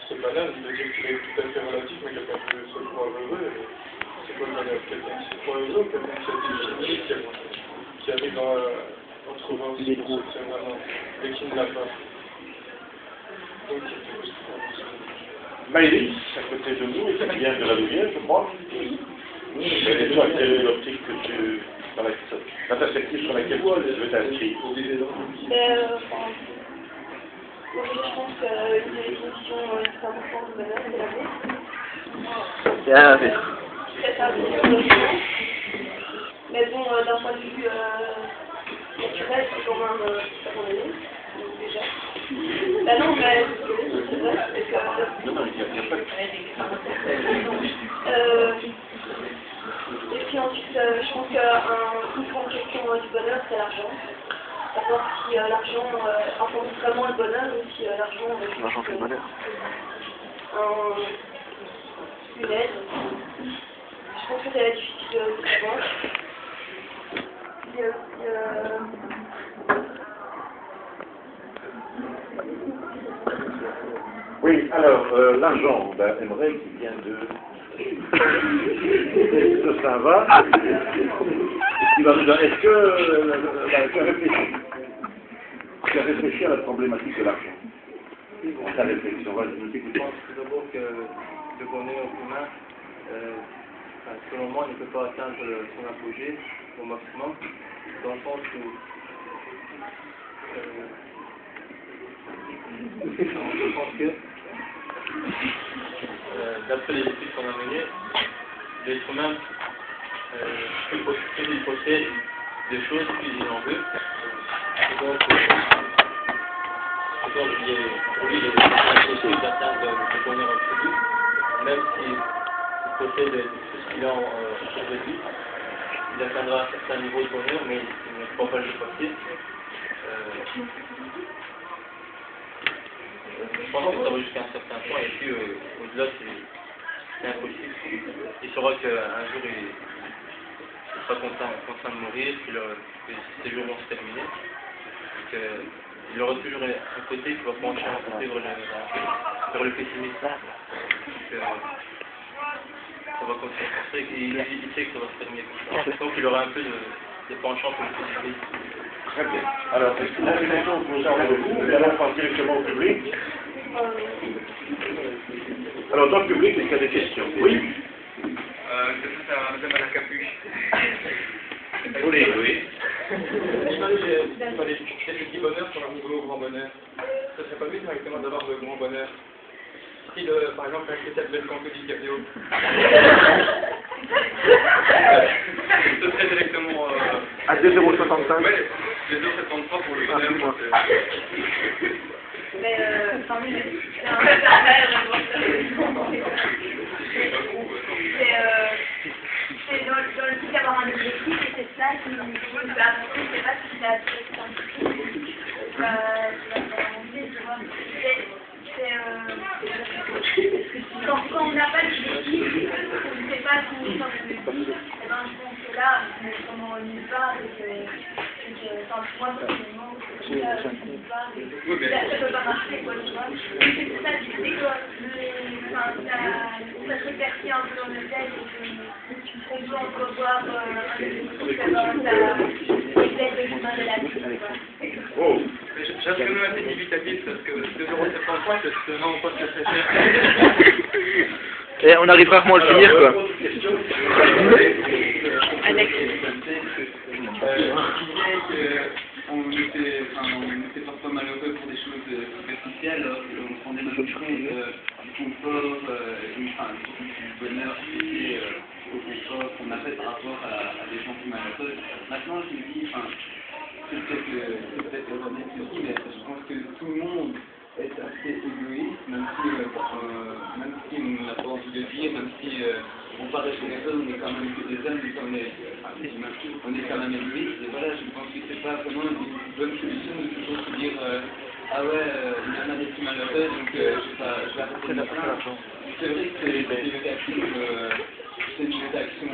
c'est banal de dire qu'il est tout à fait relatif, mais quelqu'un qui se croit heureux, c'est quoi le bonheur? Quelqu'un qui se croit heureux, quelqu'un qui a des chimiques, qui arrive à trouver aussi c'est vraiment, et qui ne l'a pas. Donc, Maëlys, à côté de nous, et qui vient de la Louvière, je crois. Et toi, quelle est l'optique que tu... la perspective sur laquelle tu veux t'inscrire? Je pense qu'une des conditions très importantes du bonheur, c'est l'amour. Très tardivement. Mais bon, d'un point de vue naturel, c'est quand même abandonné, déjà. Bah non, mais c'est vrai, c'est que... Non, il n'y a pas de... Et puis ensuite, je pense qu'une grande question du bonheur, c'est l'argent. Savoir si l'argent apporte vraiment le bonheur ou si l'argent... L'argent fait le bonheur. Une aide. Je pense que ça va être difficile de savoir. Oui, alors, l'argent, ben, aimerait qu'il vienne de Saint-Va. Est-ce que tu as réfléchi à la problématique de l'argent? Ta réflexion, vas-y, nous t'écoutons. Je pense tout d'abord que le bonheur humain, selon moi, ne peut pas atteindre son apogée au maximum, dans le sens où je pense que d'après les études qu'on a menées, l'être humain, plus il possède des choses, plus il en veut. Et donc, pour lui, il est impossible d'atteindre le bonheur absolu, même s'il possède tout ce qu'il a autour de lui. Il atteindra un certain niveau de bonheur, mais il ne pourra pas le dépasser. Je pense que ça va jusqu'à un certain point, et puis au-delà, c'est impossible. Il saura qu'un jour, il sera contraint de mourir, que ses jours vont se terminer. Il aura toujours un côté qui va pencher un peu vers le pessimisme. Ça va continuer. Il sait que ça va se terminer comme ça. Donc il aura un peu de penchant pour le pessimisme. Très bien. Alors, est-ce que vous avez des questions que vous avez de vous? Nous allons passer directement au public. Alors, dans le public, est-ce qu'il y a des questions? Oui? C'est ça, madame à la capuche. Oui. il fallait chercher le petit bonheur pour arriver au grand bonheur. Ce serait pas mieux directement d'avoir le grand bonheur. Si, par exemple, un spécial de Canto DiCaprio. Ce serait directement... À 2,65 €. Ouais, 2,73 € pour le bonheur. Mais, c'est dans le but d'avoir un objectif, et c'est ça qui nous peut avancer, c'est pas si c'est quand on n'a pas d'objectif, on ne sait pas si on sort de vie, je pense que là, on est vraiment nulle part, moi, personnellement, nulle part, ça peut pas marcher, quoi, tu vois. C'est pour ça que je dis que ça se répercute un peu dans le tête, et qu'on peut entrevoir un objectif, d'avoir l'aide de l'humain de la vie, quoi. Oh. J'ai quand même assez dubitatif parce que 2,73 €, c'est vraiment pas très cher. Et on arrive rarement à le finir, quoi. On était parfois malheureux pour des choses superficielles, on se rendait mal compte du confort, du bonheur lié au confort qu'on a fait par rapport à des gens plus malheureux. Maintenant, je me dis, c'est peut-être erroné aussi, mais je pense que tout le monde est assez égoïste, même si on n'a pas envie de dire, même si on paraît chez les hommes, on est quand même que des hommes, on est quand même égoïste, et voilà, je pense que c'est pas vraiment une bonne solution de toujours se dire ah ouais, il y en a des plus malheureux, donc je vais arrêter de me plaindre. C'est vrai que c'est une réaction